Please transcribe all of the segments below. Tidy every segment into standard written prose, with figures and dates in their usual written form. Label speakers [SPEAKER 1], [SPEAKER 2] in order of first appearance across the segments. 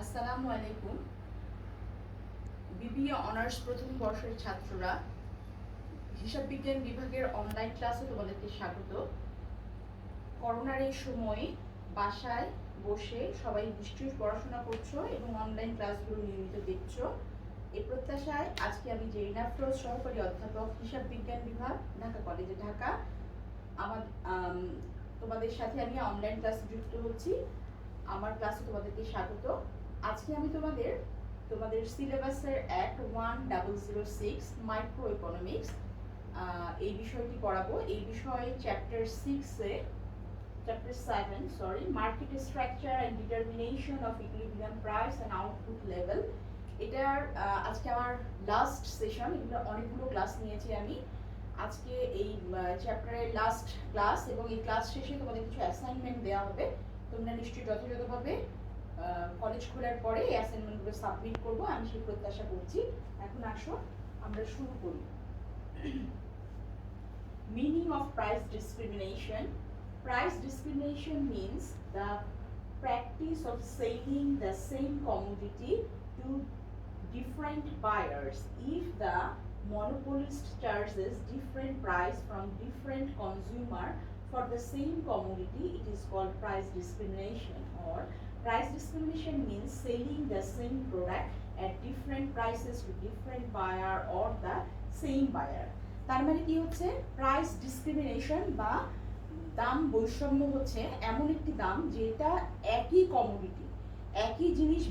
[SPEAKER 1] আসসালামু আলাইকুম। BBA honours প্রথম বর্ষের ছাত্ররা, হিসাব বিজ্ঞান বিভাগের অনলাইন ক্লাসে তোমাদেরকে স্বাগত। করোনার এই সময়ে বাসায় বসে সবাই নিশ্চয়ই পড়াশোনা করছো এবং অনলাইন ক্লাসগুলো নিয়মিত দেখছো। এই প্রত্যাশায় আজকে আমি জেরিনা আফরোজ, সহকারী অধ্যাপক, হিসাব বিজ্ঞান বিভাগ, ঢাকা কলেজে ঢাকা, আমার তোমাদের সাথে আমি অনলাইন ক্লাসে যুক্ত হচ্ছি। আমার ক্লাসে তোমাদেরকে স্বাগত। আজকে আমি তোমাদের সিলেবাসের অ্যাক্ট 1006 মাইক্রো ইকোনমিক্স এই বিষয়টি পড়াবো। এই বিষয়ে chapter 7 market structure and determination of equilibrium price and output level. এটার আজকে আমার লাস্ট সেশন। এগুলো অনেকগুলো ক্লাস নিয়েছি আমি। আজকে এই চ্যাপ্টারের লাস্ট ক্লাস এবং এই ক্লাস শেষে তোমাদের কিছু অ্যাসাইনমেন্ট দেওয়া হবে। তোমরা নিশ্চয়ই যথাযথভাবে কলেজ খোলার পরে এই অ্যাসাইনমেন্টগুলো সাবমিট করবো, আমি সেই প্রত্যাশা করছি। এখন আসো আমরা শুরু করি। Meaning of price discrimination. Price discrimination means the practice of selling the same commodity to different buyers if the monopolist charges different price from different consumer for the same commodity. It is called price discrimination. Or price discrimination means selling the same product at different prices to different buyer or the same buyer. তার মানে কি হচ্ছে, price discrimination বা দাম বৈষম্য হচ্ছে এমন একটি দাম যেটা একই কমোডিটি, একই জিনিস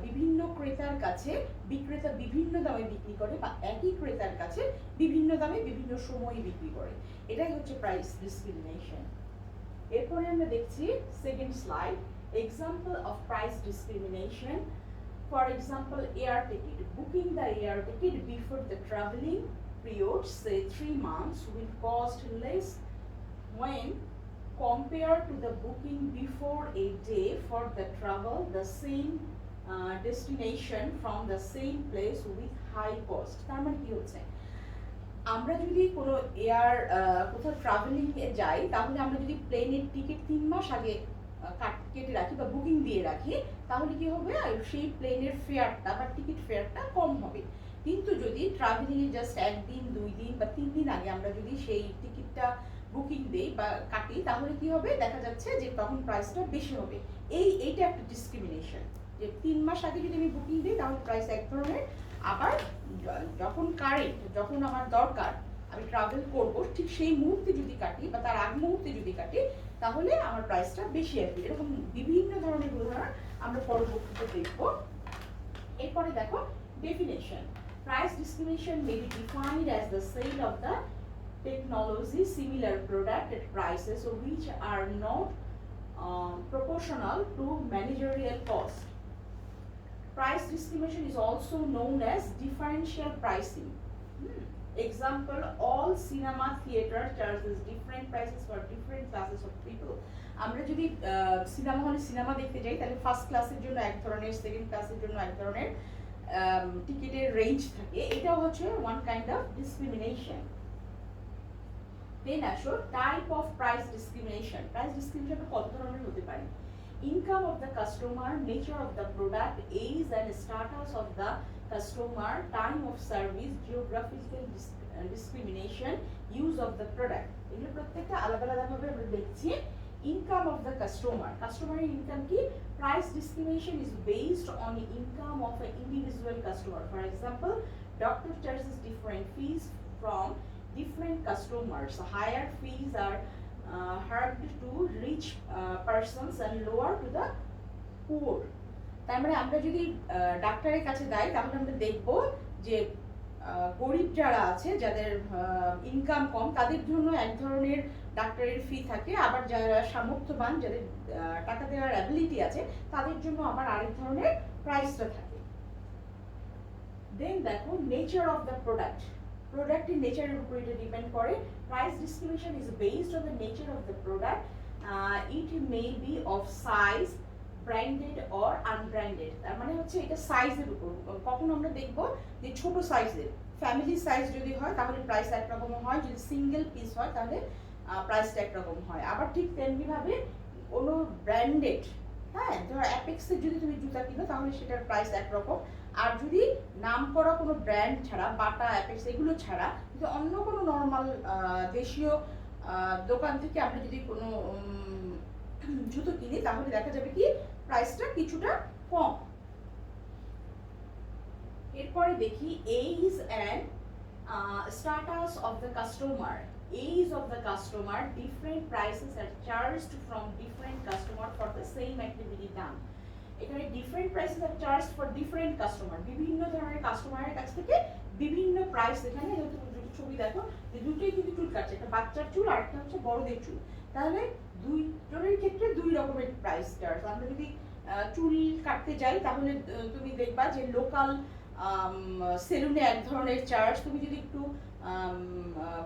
[SPEAKER 1] বিভিন্ন ক্রেতার কাছে বিক্রেতা বিভিন্ন দামে বিক্রি করে বা একই ক্রেতার কাছে বিভিন্ন দামে বিভিন্ন সময়ে বিক্রি করে। এটাই হচ্ছে প্রাইস ডিসক্রিমিনেশন। এরপরে আমরা দেখছি second slide, example of price discrimination. For example, air ticket. Booking the air ticket before the traveling period, say 3 months, will cost less when compared to the booking before a day for the travel the same destination from the same place with high cost. তার মানে কি হচ্ছে, আমরা যদি কোনো কোথাও travelling এ যাই, তাহলে আমরা যদি প্লেনের টিকিট 3 মাস আগে কেটে রাখি বা বুকিং দিয়ে রাখি, তাহলে কি হবে, সেই প্লেনের ফেয়ারটা বা টিকিট ফেয়ারটা কম হবে। কিন্তু যদি ট্রাভেলিং এ জাস্ট 1 দিন 2 দিন বা 3 দিন আগে আমরা যদি সেই টিকিটটা বুকিং দেই বা কাটি, তাহলে কি হবে, দেখা যাচ্ছে যে তখন প্রাইসটা বেশি হবে। এইটা একটা ডিসক্রিমিনেশন, যে 3 মাস আগে যদি আমি বুকিং দিই তাহলে প্রাইস এক ধরনের, আবার যখন আমার দরকার আমি ট্রাভেল করব ঠিক সেই মুহূর্তে যদি কাটি বা তার আগ মুহূর্তে যদি কাটি, তাহলে আমার প্রাইসটা বেশি আসবে। এরকম বিভিন্ন ধরনের উদাহরণ আমরা পরবর্তীতে দেখব। এরপরে দেখো definition. Price discrimination may be defined as the sale of the technology similar product at prices which are not proportional to managerial cost. Price discrimination is also known as differential pricing. Example, all cinema theater charges different prices for different classes of people. আমরা যদি cinema হলে cinema দেখতে যাই, তাহলে first ক্লাসের জন্য এক ধরনের, সেকেন্ড ক্লাসের জন্য এক ধরনের টিকিটের রেঞ্জ থাকে। এটাও হচ্ছে ওয়ান কাইন্ড অফ ডিসক্রিমিনেশন। দেন আসো type of price discrimination. Price discrimination কত ধরনের হতে পারে? Income of the customer, nature of the product, age and status of the customer, time of service, geographical discrimination, use of the product. এগুলো প্রত্যেকটা আলাদা আলাদাভাবে আমরা দেখছি। Income of the customer. Customer income কি? Price discrimination is based on the income of an individual customer. For example, doctor charges different fees from different customers. Higher fees are hard to rich persons and lower to the poor. তার মানে আমরা যদি ডাক্তারের কাছে যাই, তাহলে আমরা দেখব যে গরিব যারা আছে, যাদের ইনকাম কম, তাদের জন্য এক ধরনের ডাক্তারের ফি থাকে, আবার যারা সামর্থ্যবান, যাদের টাকা দেওয়ার অ্যাবিলিটি আছে, তাদের জন্য আবার আরেক ধরনের প্রাইসটা থাকে। দেন দেখো নেচার অফ দ্য প্রোডাক্ট। প্রোডাক্টের নেচারের উপর এটা ডিপেন্ড করে। Price discrimination is based on the nature of the product. It may be of size, branded or unbranded. তার মানে হচ্ছে এটা সাইজের উপর। কখন আমরা দেখব যে ছোট সাইজের, ফ্যামিলি সাইজ যদি হয় তাহলে প্রাইস একরকম হয়, যদি সিঙ্গেল পিস হয় তাহলে প্রাইসটা একরকম হয়। আবার ঠিক তেমনিভাবে কোনো ব্র্যান্ডেড হ্যাঁ, ধরো অ্যাপেক্সের যদি তুমি জুতা কিনো তাহলে সেটার প্রাইস একরকম, আর যদি নাম করা কোনো ব্র্যান্ড ছাড়া, বাটা, অ্যাপেক্স এগুলো ছাড়া যদি অন্য কোনো নর্মাল দেশীয় দোকান থেকে আমরা যদি কোনো জুতো কিনি তাহলে দেখা যাবে কি প্রাইসটা কিছুটা কম। এরপরে দেখি age and status of the customer. Age of the customer, different prices are charged from different customer for the same activity done. এখানে different prices are charged for different customer, বিভিন্ন ধরনের কাস্টমারের কাছ থেকে বিভিন্ন প্রাইস। এখানে যদি ছবি দেখো যে দুটোই কিন্তু চুল কাটছে, একটা বাচ্চার চুল আর একটা হচ্ছে বড়দের চুল, তাহলে দুইজনের ক্ষেত্রে দুই রকমের প্রাইস চার্জ। আমরা যদি চুল কাটতে যাই তাহলে তুমি দেখবা যে লোকাল সেলুনে এক ধরনের চার্জ, তুমি যদি একটু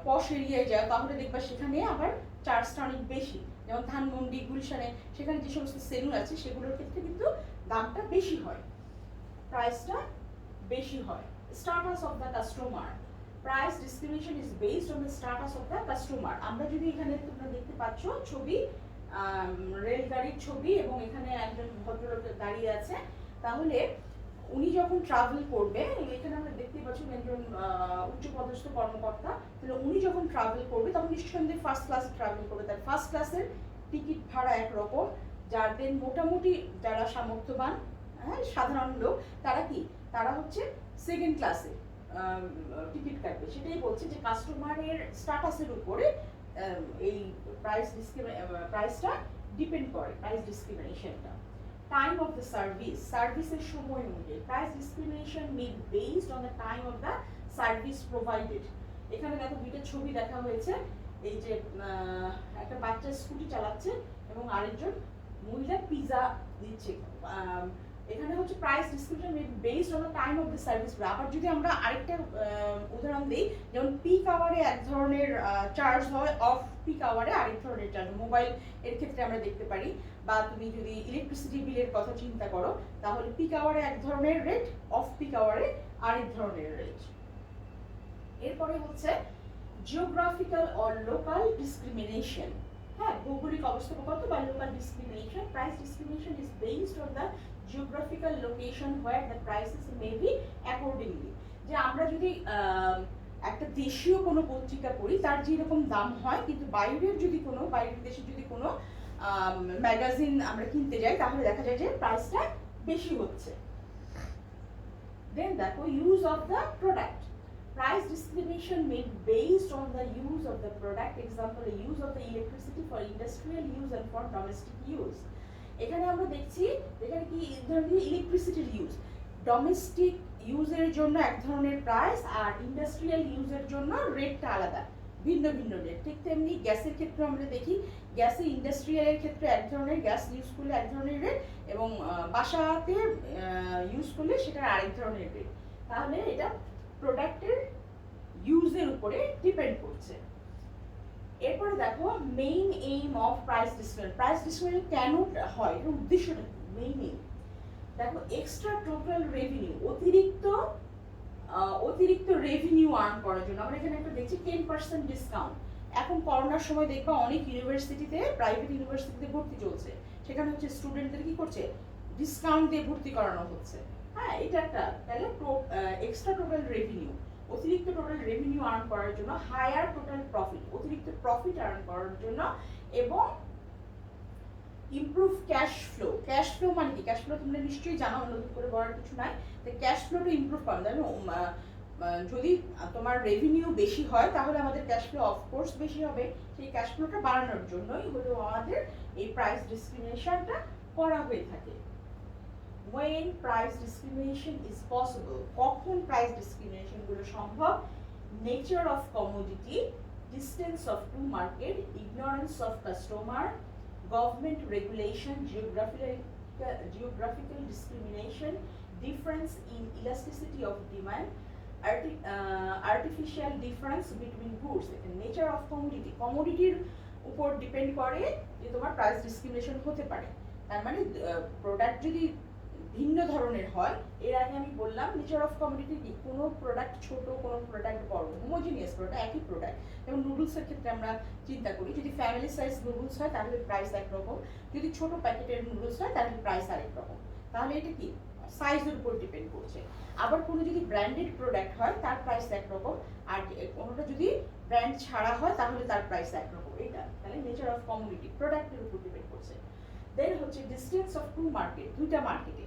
[SPEAKER 1] পশ এরিয়ায় যাও তাহলে দেখবা সেখানে আবার চার্জটা অনেক বেশি। যেমন ধানমন্ডি, গুলশানে সেখানে যে সমস্ত সেলুন আছে সেগুলোর ক্ষেত্রে কিন্তু দামটা বেশি হয়, প্রাইসটা বেশি হয়। Status of the customer, price discrimination is based on the status of the customer. আমরা যদি এখানে তোমরা দেখতে পাচ্ছ ছবি, রেলগাড়ির ছবি এবং এখানে একজন ভদ্রলোক দাঁড়িয়ে আছে, তাহলে উনি যখন ট্রাভেল করবে, এখানে আমরা দেখতে পাচ্ছি একজন উচ্চপদস্থ কর্মকর্তা, তাহলে উনি যখন ট্রাভেল করবে তখন নিঃসন্দেহে ফার্স্ট ক্লাসে ট্রাভেল করবে, তার ফার্স্ট ক্লাসের টিকিট ভাড়া একরকম। যাদের মোটামুটি যারা সামর্থ্যবান, হ্যাঁ, সাধারণ লোক, তারা কি, তারা হচ্ছে সেকেন্ড ক্লাসে টিকিট কাটবে। সেটাই বলছে যে কাস্টমারের স্ট্যাটাসের উপরে এই প্রাইসটা ডিপেন্ড করে, প্রাইস ডিসক্রিমিনেশনটা। Time of the service, সার্ভিসের সময় অনুযায়ী price discrimination made based on the time of the service provided. এখানে দেখো দুইটা ছবি দেখা হয়েছে, এই যে একটা বাচ্চা স্কুটি চালাচ্ছে এবং আরেকজন মহিলা পিজা দিচ্ছে। এখানে হচ্ছে price discrimination made based on the time of the service. আবার যদি আমরা আরেকটা উদাহরণ দিই, যেমন পিক আওয়ারে এক ধরনের চার্জ হয়, অফ পিক আওয়ারে আরেক ধরনের চার্জ। মোবাইল এর ক্ষেত্রে আমরা দেখতে পারি, বা তুমি যদি ইলেকট্রিসিটি বিলের কথা চিন্তা করো তাহলে পিক আওয়ারে এক ধরনের রেট, অফ পিক আওয়ারে আরেক ধরনের রেট। এরপরে হচ্ছে জিওগ্রাফিক্যাল অর লোকাল ডিসক্রিমিনেশন। হ্যাঁ, ভৌগোলিক অবস্থানগত বা local discrimination. Price discrimination is based on the geographical location where the prices may be accordingly. যে আমরা যদি একটা দেশীয় কোনো পত্রিকা পড়ি তার যেরকম দাম হয়, কিন্তু বাইরের দেশের যদি কোনো ম্যাগাজিন আমরা কিনতে যাই তাহলে দেখা যায় যে প্রাইসটা বেশি হচ্ছে। দেন দেখো use of the product, price discrimination made based on the use of the product. Example, use of the electricity for industrial use and for domestic use. এখানে আমরা দেখছি এখানে কি ধরনের ইলেকট্রিসিটির ইউজ, ডোমেস্টিক ইউজের জন্য এক ধরনের প্রাইস আর ইন্ডাস্ট্রিয়াল ইউজের জন্য রেটটা আলাদা, ভিন্ন ভিন্ন রেট। ঠিক তেমনি গ্যাসের ক্ষেত্রে আমরা দেখি, গ্যাসে ইন্ডাস্ট্রিয়ালের ক্ষেত্রে এক ধরনের, গ্যাস ইউজ করলে এক ধরনের রেট এবং বাসাতে ইউজ করলে সেটার আরেক ধরনের রেট। তাহলে এটা প্রোডাক্টের ইউজের উপরে ডিপেন্ড করছে। এরপরে দেখো main aim of price discrimination. Price discrimination কেন হয়, এর উদ্দেশ্যটা কি? মেইন এইম দেখো, এক্সট্রা টোটাল রেভিনিউ, অতিরিক্ত রেভিনিউ আর্ন করার জন্য। আমরা এখানে একটা দেখছি 10% ডিসকাউন্ট। এখন করোনার সময় দেখবা অনেক ইউনিভার্সিটিতে, প্রাইভেট ইউনিভার্সিটিতে ভর্তি চলছে, সেখানে হচ্ছে স্টুডেন্টদের কি করছে, ডিসকাউন্ট দিয়ে ভর্তি করানো হচ্ছে। হ্যাঁ, এটা একটা তাহলে এক্সট্রা টোটাল রেভিনিউ, অতিরিক্ত টোটাল রেভিনিউ আর্ন করার জন্য, হায়ার টোটাল প্রফিট, অতিরিক্ত প্রফিট আর্ন করার জন্য, এবং improve cash flow. Cash flow মানে কি? ক্যাশ ফ্লো তোমরা নিশ্চয়ই জানো, নতুন করে বলার কিছু নাই। তো ক্যাশ ফ্লোটা ইমপ্রুভ করা যায়। যদি তোমার রেভিনিউ বেশি হয় তাহলে আমাদের ক্যাশ ফ্লো অফকোর্স বেশি হবে, সেই ক্যাশ ফ্লোটা বাড়ানোর জন্যই হলো আমাদের এই প্রাইস ডিসক্রিমিনেশনটা করা হয়ে থাকে। when price discrimination is possible, কখন প্রাইস ডিসক্রিমিনেশন গুলো সম্ভব? nature of commodity, distance of to market, ignorance of customer, government regulation, geographical discrimination, difference in elasticity of demand, artificial difference between goods. nature of commodity, commodityর উপর depend করে যে তোমার price discrimination হতে পারে। তার মানে প্রোডাক্ট যদি ভিন্ন ধরনের হয়। এর আগে আমি বললাম নেচার অফ কমোডিটি কি, কোনো প্রোডাক্ট ছোট, কোনো প্রোডাক্ট বড়, হোমোজিনিয়াস প্রোডাক্ট, একই প্রোডাক্ট। যেমন নুডলসের ক্ষেত্রে আমরা চিন্তা করি, যদি ফ্যামিলি সাইজ নুডলস হয় তাহলে প্রাইস একরকম, যদি ছোট প্যাকেটের নুডলস হয় তাহলে প্রাইস আরেক রকম। তাহলে এটা কি সাইজের উপর ডিপেন্ড করছে। আবার কোনো যদি ব্র্যান্ডেড প্রোডাক্ট হয় তার প্রাইস একরকম, আর কোনোটা যদি ব্র্যান্ড ছাড়া হয় তাহলে তার প্রাইস একরকম। এটা তাহলে নেচার অফ কমোডিটি প্রোডাক্টের উপর ডিপেন্ড করছে। দেন হচ্ছে ডিস্টেন্স অফ টু মার্কেট, দুইটা মার্কেটে।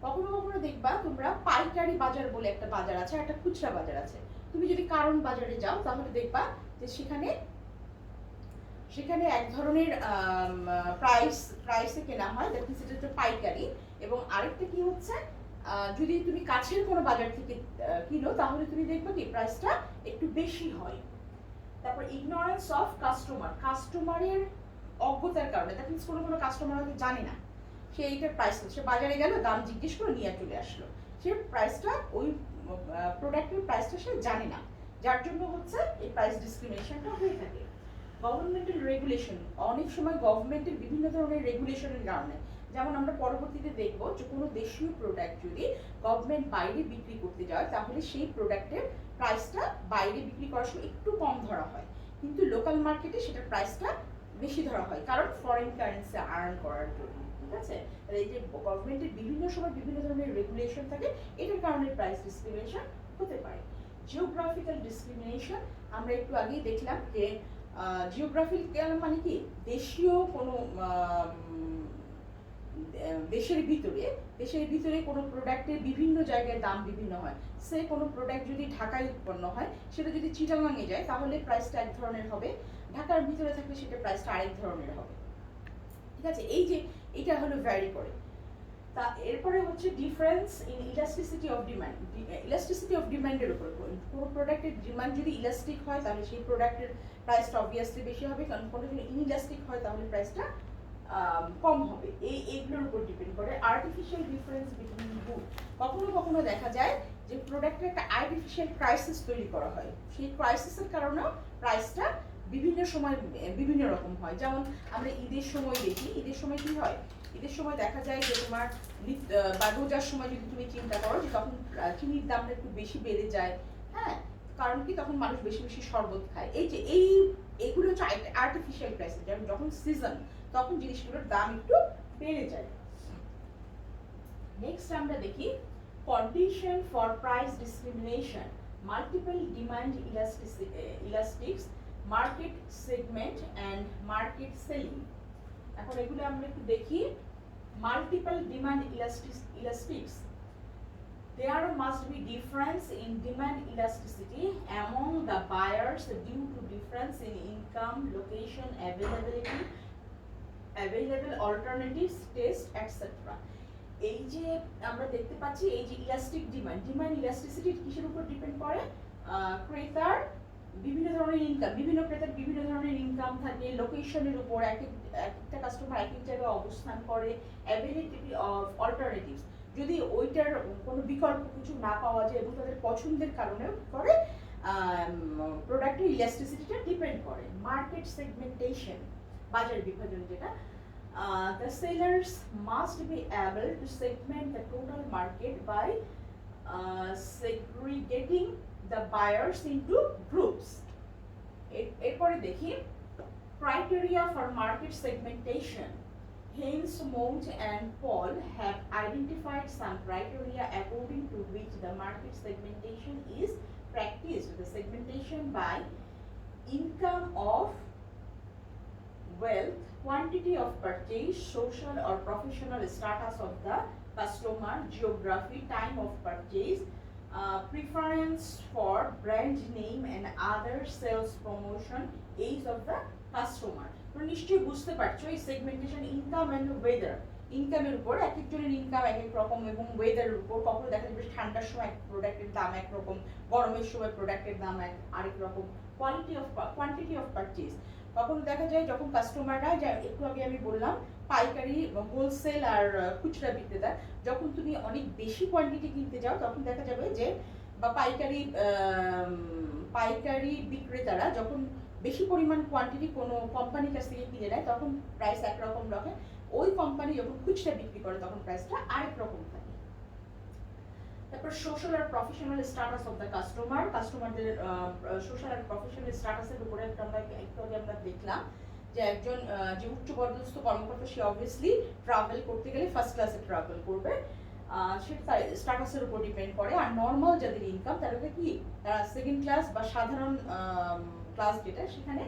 [SPEAKER 1] কখনো কখনো দেখবা তোমরা পাইকারি বাজার বলে একটা বাজার আছে, একটা খুচরা বাজার আছে। তুমি যদি কারণ বাজারে যাও তাহলে দেখবা যে সেখানে এক ধরনের প্রাইসে কেনা হয়, দ্যাট মিনস এটা হচ্ছে পাইকারি। এবং আরেকটা কি হচ্ছে, যদি তুমি কাছের কোনো বাজার থেকে কিনো তাহলে তুমি দেখবে কি প্রাইসটা একটু বেশি হয়। তারপর ইগনোরেন্স অফ কাস্টমারের অজ্ঞতার কারণে, দ্যাট মিনস কোনো কাস্টমার হয়তো জানে না সে এইটার প্রাইস, সে বাজারে গেল দাম জিজ্ঞেস করে নিয়ে চলে আসলো, সে প্রাইসটা ওই প্রোডাক্টের প্রাইসটা সে জানে না, যার জন্য হচ্ছে এই প্রাইস ডিসক্রিমিনেশনটা হয়ে থাকে। গভর্নমেন্টাল রেগুলেশন, অনেক সময় গভর্নমেন্টের বিভিন্ন ধরনের রেগুলেশনের কারণে, যেমন আমরা পরবর্তীতে দেখব যে কোনো দেশীয় প্রোডাক্ট যদি গভর্নমেন্ট বাইরে বিক্রি করতে যায় তাহলে সেই প্রোডাক্টের প্রাইসটা বাইরে বিক্রি করার সময় একটু কম ধরা হয়, কিন্তু লোকাল মার্কেটে সেটার প্রাইসটা বেশি ধরা হয়, কারণ ফরেন কারেন্সি আর্ন করার জন্য। ঠিক আছে, এই যে গভর্নমেন্টের বিভিন্ন সময় বিভিন্ন ধরনের রেগুলেশন থাকে, এটার কারণে প্রাইস ডিসক্রিমিনেশন হতে পারে। জিওগ্রাফিক্যাল ডিসক্রিমিনেশন, আমরা একটু আগেই দেখলাম যে জিওগ্রাফিক্যাল মানে কি, দেশীয় কোনো দেশের ভিতরে কোনো প্রোডাক্টের বিভিন্ন জায়গায় দাম বিভিন্ন হয়। সে কোনো প্রোডাক্ট যদি ঢাকায় উৎপন্ন হয় সেটা যদি চিটাগাঙে যায় তাহলে প্রাইসটা এক ধরনের হবে, ঢাকার ভিতরে থাকলে সেটা প্রাইসটা আরেক ধরনের হবে। ঠিক আছে, এই যে এটা হলো ভ্যারি করে। তা এরপরে হচ্ছে difference in elasticity of demand. Elasticity of ডিমান্ডের উপর, কোনো প্রোডাক্টের ডিমান্ড যদি ইলাস্টিক হয় তাহলে সেই প্রোডাক্টের প্রাইসটা অবভিয়াসলি বেশি হবে, কারণ কোনো যদি ইনইলাস্টিক হয় তাহলে প্রাইসটা কম হবে। এইগুলোর উপর ডিপেন্ড করে। আর্টিফিশিয়াল ডিফারেন্স বিটুইন গুড, কখনো কখনো দেখা যায় যে প্রোডাক্টের একটা আর্টিফিশিয়াল ক্রাইসিস তৈরি করা হয়, সেই ক্রাইসিসের কারণেও প্রাইসটা বিভিন্ন সময় বিভিন্ন রকম হয়। যেমন আমরা ঈদের সময় দেখি, ঈদের সময় কি হয়, ঈদের সময় দেখা যায় যে তোমার বা রোজার সময় যদি তুমি চিন্তা করো যে তখন চিনির দামটা একটু বেশি বেড়ে যায়। হ্যাঁ, কারণ কি তখন মানুষ বেশি বেশি শরবত খায়। এই যে এইগুলো হচ্ছে আর্টিফিশিয়াল ক্রাইসিস, যেমন যখন সিজন তখন জিনিসগুলোর দাম একটু বেড়ে যায়। নেক্সট আমরা দেখি condition for price discrimination, multiple demand elastics, market segment and market selling. এখন এগুলো আমরা একটু দেখি। Multiple demand elastics, there must be difference in demand elasticity among the buyers due to difference in income, location, available alternatives, taste, etc. এই যে আমরা দেখতে পাচ্ছি এই যে ইলাস্টিক ডিমান্ড ইলাস্টিসিটি কিসের উপর ডিপেন্ড করে, ক্রেতার বিভিন্ন ধরনের ইনকাম, বিভিন্ন ক্রেতার বিভিন্ন ধরনের ইনকাম থাকে, লোকেশনের উপর, একটা কাস্টমার এক এক জায়গায় অবস্থান করে, অ্যাভেইলেবিলিটি অফ অল্টারনেটিভস, যদি ওইটার কোনো বিকল্প কিছু না পাওয়া যায় এবং তাদের পছন্দের কারণেও করে প্রোডাক্টের ইলাস্টিসিটিটা ডিপেন্ড করে। মার্কেট সেগমেন্টেশন, বাজার বিভাজন যেটা, the sellers must be able to segment the total market by segregating the buyers into groups. এরপরে দেখি criteria for market segmentation. Hence, Mount and Paul have identified some criteria according to which the market segmentation is practiced. The segmentation by income of wealth, quantity of purchase, social or professional status of the customer, geography, time of purchase, preference for brand name and other sales promotion, age of the customer. তোমরা নিশ্চয়ই বুঝতে পারছো এই segmentation income and weather, ইনকামের উপর, এক একজনের income এক এক রকম, এবং ওয়েদারের উপর, কখনো দেখা যাবে ঠান্ডার সময় এক প্রোডাক্টের দাম একরকম, গরমের সময় প্রোডাক্টের দাম আরেক রকম। কোয়ান্টিটি অফ পারচেজ, কখনো দেখা যায় যখন কাস্টমাররা, একটু আগে আমি বললাম পাইকারি, হোলসেল আর খুচরা বিক্রেতা, যখন তুমি অনেক বেশি কোয়ান্টিটি কিনতে যাও তখন দেখা যাবে যে, বা পাইকারি বিক্রেতারা যখন বেশি পরিমাণ কোয়ান্টিটি কোনো কোম্পানির কাছ থেকে কিনে নেয় তখন প্রাইস একরকম রাখে, ওই কোম্পানি যখন খুচরা বিক্রি করে তখন প্রাইসটা আরেক রকম থাকে। তারপর সোশ্যাল আর professional status of the customer, কাস্টমারদের সোশ্যাল আর প্রফেশনাল স্ট্যাটাসের উপরে একটু আমরা দেখলাম যে একজন যে উচ্চপদস্থ কর্মকর্তা সে অবভিয়াসলি ট্রাভেল করতে গেলে ফার্স্ট ক্লাসে ট্রাভেল করবে, সেটা স্ট্যাটাসের উপর ডিপেন্ড করে। আর নর্মাল যাদের ইনকাম তারা কি, তারা সেকেন্ড ক্লাস বা সাধারণ ক্লাস যেটা সেখানে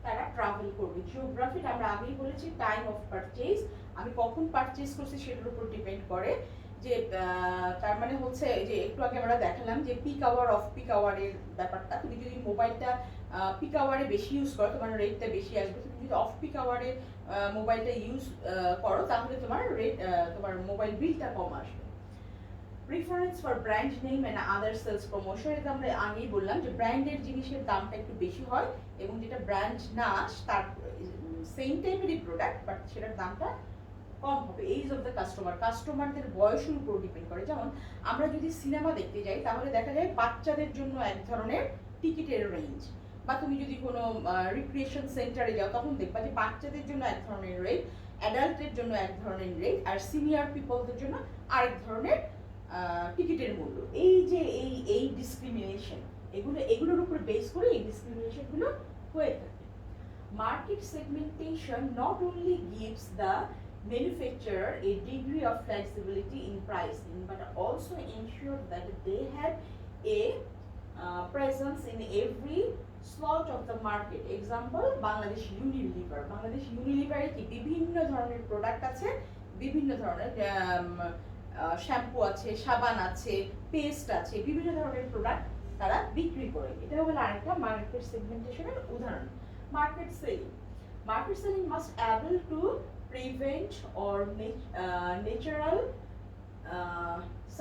[SPEAKER 1] তারা ট্রাভেল করবে। জিওগ্রাফিটা আমরা আগেই বলেছি টাইম অফ পারচেজ, আমি কখন পারচেজ করছি সেটার উপর ডিপেন্ড করে। যে তার মানে হচ্ছে যে একটু আগে আমরা দেখালাম যে পিক আওয়ার অফ পিক আওয়ারের ব্যাপারটা, তুমি যদি মোবাইলটা পিক আওয়ারে বেশি ইউজ করো তোমার রেটটা বেশি আসবে, তুমি যদি অফ পিক আওয়ারে মোবাইলটা ইউজ করো তাহলে তোমার রেট তোমার মোবাইল বিলটা কম আসবে। Preference for brand name and other sales promotion, এটা আমরা আগেই বললাম যে ব্র্যান্ডের জিনিসের দামটা একটু বেশি হয় এবং যেটা ব্র্যান্ড না তার সেম টাইপেরই প্রোডাক্ট বাট সেটার দামটা কম হবে। এইজ অফ দ্য কাস্টমার, কাস্টমারদের বয়সের উপর ডিপেন্ড করে। যেমন আমরা যদি সিনেমা দেখতে যাই তাহলে দেখা যায় বাচ্চাদের জন্য এক ধরনের টিকিটের রেঞ্জ, বা তুমি যদি কোনো রিক্রিয়েশন সেন্টারে যাও তখন দেখবা যে বাচ্চাদের জন্য এক ধরনের রেট, অ্যাডাল্টের জন্য এক ধরনের রেট, আর সিনিয়র পিপলদের জন্য আরেক ধরনের টিকিটের মূল্য। এই যে এই ডিসক্রিমিনেশন, এগুলোর উপর বেস করে এই ডিসক্রিমিনেশনগুলো হয়ে থাকে। Market segmentation not only gives the manufacturer a degree of flexibility in pricing but also ensure that they have a presence in every slot of the market. Example, Bangladesh Unilever, Bangladesh Unilever কি বিভিন্ন ধরনের product আছে, বিভিন্ন ধরনের shampoo আছে, সাবান আছে, paste আছে, বিভিন্ন ধরনের প্রোডাক্ট তারা বিক্রি করে। এটা হলো আরেকটা মার্কেট সেগমেন্টেশনের উদাহরণ। Market selling, market selling must able to prevent or natural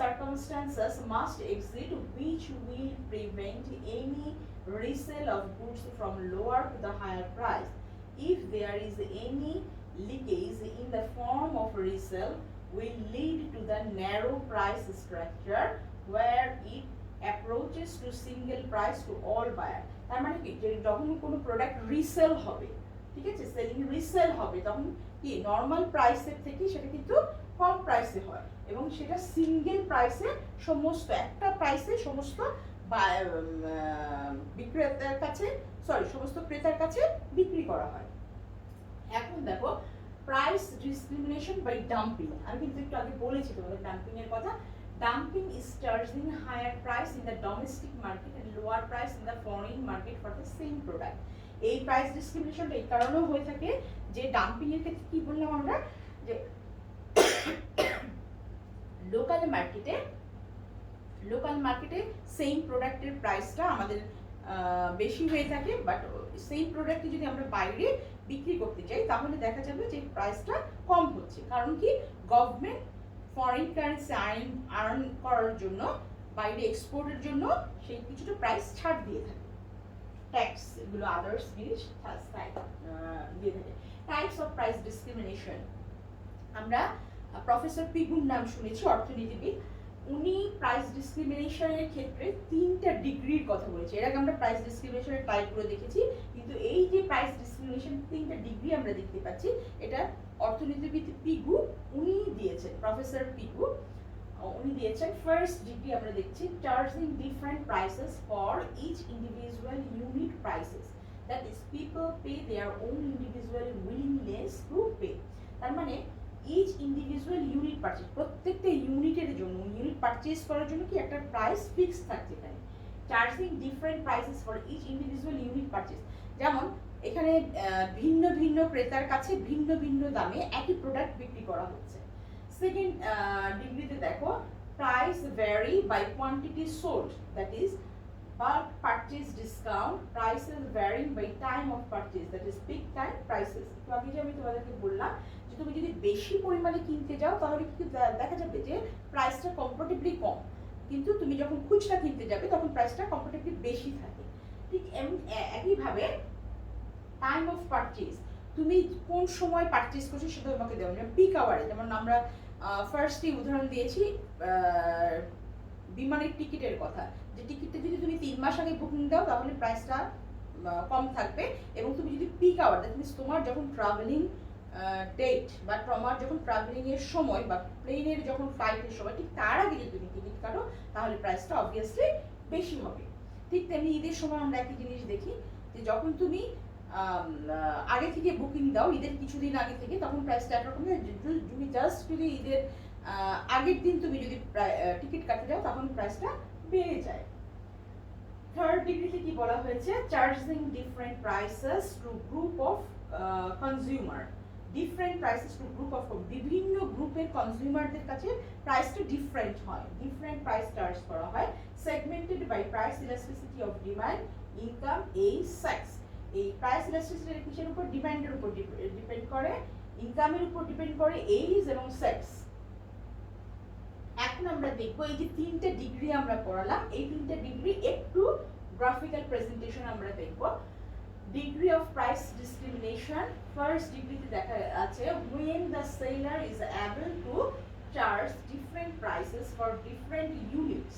[SPEAKER 1] circumstances must exist which will prevent any resale of goods from lower to the higher price. If there is any leakage in the form of resale will lead to the narrow price structure where it approaches to single price to all buyer. তার মানে কি, যে যখন কোনো product resale হবে, ঠিক আছে, selling resale হবে, তখন কি নর্মাল প্রাইসের থেকে সেটা কিন্তু কম প্রাইসে হয় এবং সেটা সিঙ্গেল প্রাইসে সমস্ত একটা প্রাইসে সমস্ত বিক্রেতার কাছে সমস্ত ক্রেতার কাছে বিক্রি করা হয়। এখন দেখো প্রাইস ডিসক্রিমিনেশন বাই ডাম্পিং, আমি কিন্তু একটু আগে বলেছি তোমাদের ডাম্পিং এর কথা। Dumping is charging higher price in the domestic market and lower price in the foreign market for the same product. এই প্রাইস ডিসক্রিমিনেশনটা এই কারণেও হয়ে থাকে যে ডাম্পিং এর ক্ষেত্রে কি বললাম আমরা, যে লোকাল মার্কেটে সেম প্রোডাক্টের প্রাইসটা আমাদের বেশি হয়ে থাকে, বাট সেম প্রোডাক্টে যদি আমরা বাইরে বিক্রি করতে চাই তাহলে দেখা যাবে যে প্রাইসটা কম হচ্ছে। কারণ কি, গভর্নমেন্ট ফরেন কারেন্সি আর্ন করার জন্য, বাইরে এক্সপোর্টের জন্য সেই কিছুটা প্রাইস ছাড় দিয়ে থাকে, ট্যাক্স এগুলো আদার্স জিনিস দিয়ে থাকে। টাইপস অফ প্রাইস ডিসক্রিমিনেশন, আমরা প্রফেসর পিগুর নাম শুনেছি, অর্থনীতিবিদ। উনি প্রাইস ডিসক্রিমিনেশনের ক্ষেত্রে 3টা ডিগ্রির কথা বলেছে। এর আগে আমরা প্রাইস ডিসক্রিমিনেশনের টাইপগুলো দেখেছি, কিন্তু এই যে প্রাইস ডিসক্রিমিনেশন 3টা ডিগ্রি আমরা দেখতে পাচ্ছি, এটা অর্থনীতিবিদ পিগু উনি দিয়েছেন, প্রফেসর পিগু উনি দিয়েছেন। ফার্স্ট ডিগ্রি আমরা দেখছি charging different prices for each individual unit prices, that is people pay their own individual willingness to pay. তার মানে ইচ ইন্ডিভিজুয়াল ইউনিট পারচেজ, প্রত্যেকটা ইউনিটের জন্য, ইউনিট পারচেজ করার জন্য কি একটা প্রাইস ফিক্স থাকছে এখানে। Charging different prices for each individual unit purchase, যেমন এখানে ভিন্ন ভিন্ন ক্রেতার কাছে ভিন্ন ভিন্ন দামে একই প্রোডাক্ট বিক্রি করা হচ্ছে। সেকেন্ড ডিগ্রিতে দেখো price vary by quantity sold, that is bulk purchase discount, prices varying by time of purchase, that is peak time prices. তো আগে যে আমি তোমাদেরকে বললাম যে তুমি যদি বেশি পরিমাণে কিনতে যাও তাহলে কি দেখা যাবে যে প্রাইসটা কম্পারেটিভলি কম, কিন্তু তুমি যখন খুচরা কিনতে যাবে তখন প্রাইসটা কম্পারেটিভলি বেশি থাকে। ঠিক একইভাবে টাইম অফ পারচেজ, তুমি কোন সময় পারচেজ করছো সেটা তোমাকে দেওয়া, যেমন পিক আওয়ারে, যেমন আমরা ফার্স্টই উদাহরণ দিয়েছি বিমানের টিকিটের কথা, যে টিকিটটা যদি তুমি 3 মাস আগে বুকিং দাও তাহলে প্রাইসটা কম থাকবে, এবং তুমি যদি পিক আওয়ার, দ্যাট মিনস তোমার যখন ট্রাভেলিং ডেট বা তোমার যখন ট্রাভেলিং এর সময় বা প্লেনের যখন ফ্লাইটের সময় ঠিক তার আগে যদি তুমি টিকিট কাটো তাহলে প্রাইসটা অবভিয়াসলি বেশি হবে। ঠিক তেমনি ঈদের সময় আমরা একটা জিনিস দেখি যে যখন তুমি আগে থেকে বুকিং দাও ঈদের কিছুদিন আগে থেকে, তখন প্রাইসটা একরকম। তুমি জাস্ট যদি ঈদের আগের দিন তুমি যদি টিকিট কাটতে যাও তখন প্রাইসটা বেড়ে যায়। থার্ড ডিগ্রিতে কি বলা হয়েছে, charging different prices to group of consumer. Different prices to group of, বিভিন্ন গ্রুপের কনজিউমারদের কাছে প্রাইসটা ডিফারেন্ট হয়, ডিফারেন্ট প্রাইস চার্জ করা হয়, segmented by price elasticity of demand, income, age, sex. এই প্রাইস ইলাস্টিসিটি কিসের উপর, ডিমান্ডের উপর ডিপেন্ড করে, ইনকামের উপর ডিপেন্ড করে, এজ এবং সেক্স। এখন আমরা দেখবো এই যে তিনটে ডিগ্রি আমরা পড়ালাম, এই তিনটে ডিগ্রি একটু গ্রাফিক্যাল প্রেজেন্টেশন আমরা দেখবো। Degree of price discrimination, first ডিগ্রিতে দেখা আছে when the seller is able to charge different prices for different units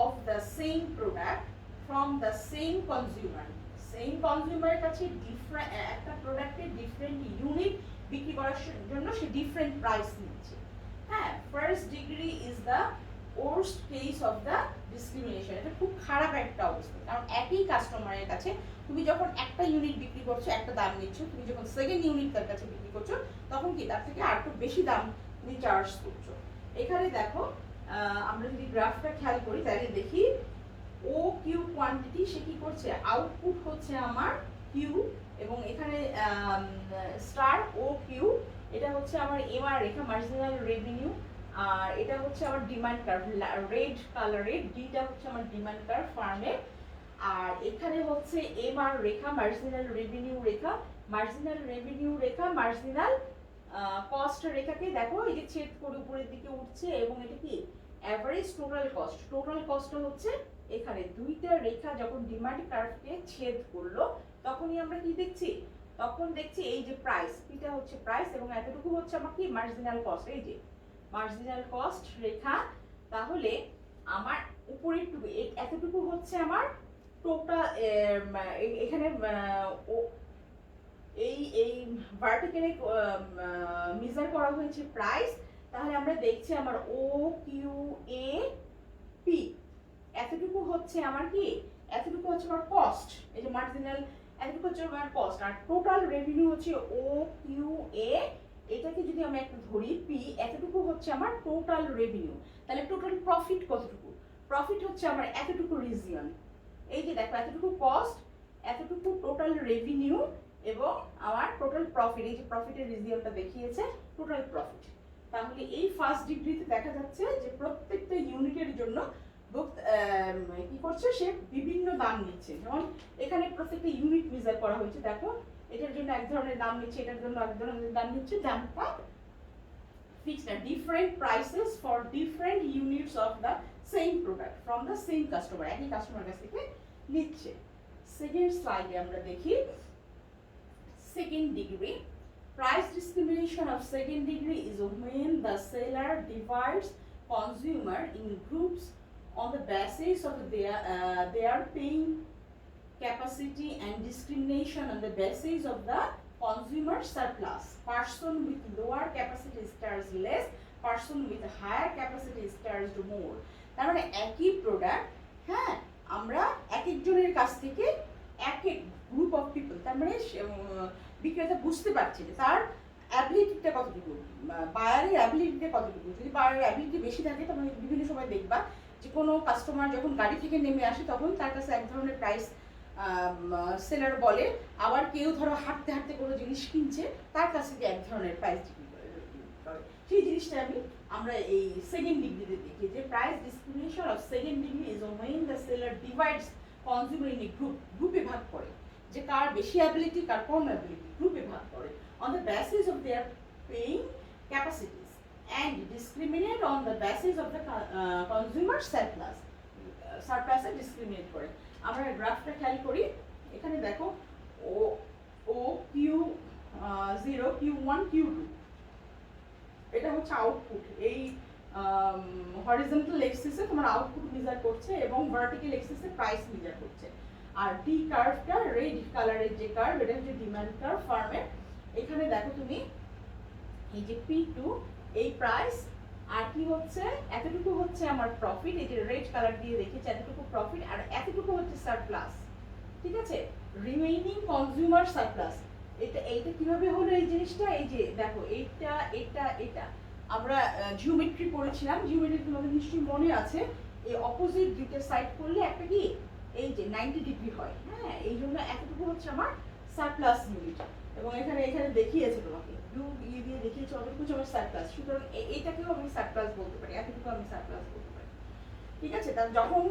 [SPEAKER 1] of the same product from the same consumer. Same কনজিউমারের কাছে ডিফারেন্ট একটা প্রোডাক্টের ডিফারেন্ট ইউনিট বিক্রি করার জন্য সে ডিফারেন্ট প্রাইস নিচ্ছে। হ্যাঁ, first degree is the worst case of the discrimination. এটা খুব খারাপ একটা অবস্থা, কারণ একই কাস্টমারের কাছে তুমি যখন একটা ইউনিট বিক্রি করছো একটা দাম নিচ্ছ, তুমি যখন সেকেন্ড ইউনিট তার কাছে বিক্রি করছো তখন কি তার থেকে আর একটু বেশি দাম তুমি চার্জ করছো। এখানে দেখো আমরা যদি গ্রাফটা খেয়াল করি তাহলে দেখি ও কিউ কোয়ান্টিটি সে কি করছে, আউটপুট হচ্ছে আমার কিউ, এবং এখানে স্টার ও কিউ, এটা হচ্ছে আমার এমআর রেখা, মার্জিনাল রেভিনিউ, আর এটা হচ্ছে আমার ডিমান্ড কার্ভ রেড কালারের, ডিটা হচ্ছে আমার ডিমান্ড কার্ভ ফার্মের, আর এখানে হচ্ছে এমআর রেখা, মার্জিনাল রেভিনিউ রেখা, মার্জিনাল রেভিনিউ রেখা মার্জিনাল কস্ট রেখাকে দেখো এই যে ছেদ করে উপরের দিকে উঠছে, এবং এটা কি অ্যাভারেজ টোটাল কস্ট। টোটাল কস্টটা হচ্ছে এখানে দুইটা রেখা যখন ডিমান্ড কার্ভকে ছেদ করলো তখনই আমরা কি দেখছি, তখন দেখছি এই যে প্রাইস, এটা হচ্ছে প্রাইস এবং এতটুকু হচ্ছে আমার কি মার্জিনাল কস্ট, এই যে মার্জিনাল কস্ট রেখা। তাহলে আমার উপরের টুকু এতটুকু হচ্ছে আমার টোটাল, এখানে এই এই ভার্টিক্যালি মেজার করা হয়েছে প্রাইস। তাহলে আমরা দেখছি আমার ও কিউ এ পি, এতটুকু হচ্ছে আমার কি, এতটুকু হচ্ছে আমার কস্ট, এই যে মার্জিনাল, এতটুকু হচ্ছে আমার কস্ট, আর টোটাল রেভিনিউ হচ্ছে ও কিউ এ, এটাকে যদি আমি একটু ধরি পি, এতটুকু হচ্ছে আমার টোটাল রেভিনিউ। তাহলে টোটাল প্রফিট কতটুকু, প্রফিট হচ্ছে আমার এতটুকু রিজিয়ন, এই যে দেখো এতটুকু কস্ট, এতটুকু টোটাল রেভিনিউ এবং আমার টোটাল প্রফিট, এই যে প্রফিটের রিজিয়নটা দেখিয়েছে টোটাল প্রফিট। তাহলে এই ফার্স্ট ডিগ্রিতে দেখা যাচ্ছে যে প্রত্যেকটা ইউনিটের জন্য কি করছে, সে বিভিন্ন দাম নিচ্ছে। যেমন এখানে প্রত্যেকটা ইউনিট মেজার করা হয়েছে, দেখো এটার জন্য এক ধরনের দাম নিচ্ছে, এটার জন্য এক ধরনের দাম নিচ্ছে, দামটা fixed at different prices for different units of the same product from the same customer, একই কাস্টমার কাছ থেকে নিচ্ছে। সেকেন্ড স্লাইডে আমরা দেখি second degree. Price discrimination of second degree is when the seller divides consumer in groups on the basis of their paying capacity and discrimination on the basis of the consumer surplus. Person with lower capacity is charged less, person with higher capacity is charged more. তার মানে একই product, হ্যাঁ, আমরা এক একজনের কাছ থেকে এক এক গ্রুপ অফ পিপল, তার মানে বিক্রেতা বুঝতে পারছে যে তার অ্যাবিলিটিটা কতটুকু, বায়ারের অ্যাবিলিটিটা কতটুকু। যদি বায়ারের অ্যাবিলিটি বেশি থাকে তখন বিভিন্ন সময় দেখবা যে কোনো কাস্টমার যখন গাড়ি থেকে নেমে আসে তখন তার কাছে এক ধরনের প্রাইস সেলার বলে, আবার কেউ ধরো হাঁটতে হাঁটতে কোনো জিনিস কিনছে তার কাছ থেকে এক ধরনের প্রাইস করে। সেই জিনিসটা আমরা এই সেকেন্ড ডিগ্রিতে দেখি যে price discrimination of second degree is when the seller divides consumer in a group, গ্রুপে ভাগ করে, যে কার বেশি অ্যাবিলিটি কার কম অ্যাবিলিটি, গ্রুপে ভাগ করে on the basis of their paying capacities and discriminate on the basis of the consumer surplus, সারপ্লাসে discriminate করে। আমরা গ্রাফটা খেয়াল করি, এখানে দেখো ও ও কিউ 0 Q1 Q2, এটা হচ্ছে আউটপুট। এই হরিজন্টাল এক্সিসে তোমার আউটপুট মেজার করছে এবং ভার্টিক্যাল এক্সিসে প্রাইস মেজার করছে। আর ডি কার্ভটা রেড কালারের যে কার্ভ, এটা হচ্ছে ডিমান্ড কার্ভ ফার্মের, এখানে দেখো তুমি এই যে P2 এই প্রাইস আর কি হচ্ছে এতটুকু হচ্ছে আমার প্রফিট, এই যে রেড কালার দিয়ে রেখেছি এতটুকু প্রফিট আর এতটুকু হচ্ছে সারপ্লাস, ঠিক আছে, রিমেইনিং কনজিউমার সারপ্লাস। এইটা কিভাবে হলো এই জিনিসটা, এই যে দেখো এটা এটা এটা আমরা জিওমেট্রি পড়েছিলাম, জিওমেট্রি তোমাদের নিশ্চয়ই মনে আছে, এই অপোজিট দুইটা সাইড করলে একটা কি এই যে 90 ডিগ্রি হয়, হ্যাঁ, এই জন্য এতটুকু হচ্ছে আমার সারপ্লাস ইউনিট। এবং এখানে এখানে দেখিয়েছে তোমাকে ব্লু ইয়ে দিয়ে দেখিয়েছে অতটুকু আমার সারপ্লাস, সুতরাং এইটাকেও আমি সারপ্লাস বলতে পারি, এতটুকু আমি সারপ্লাস বলতে পারি, ঠিক আছে। তার যখন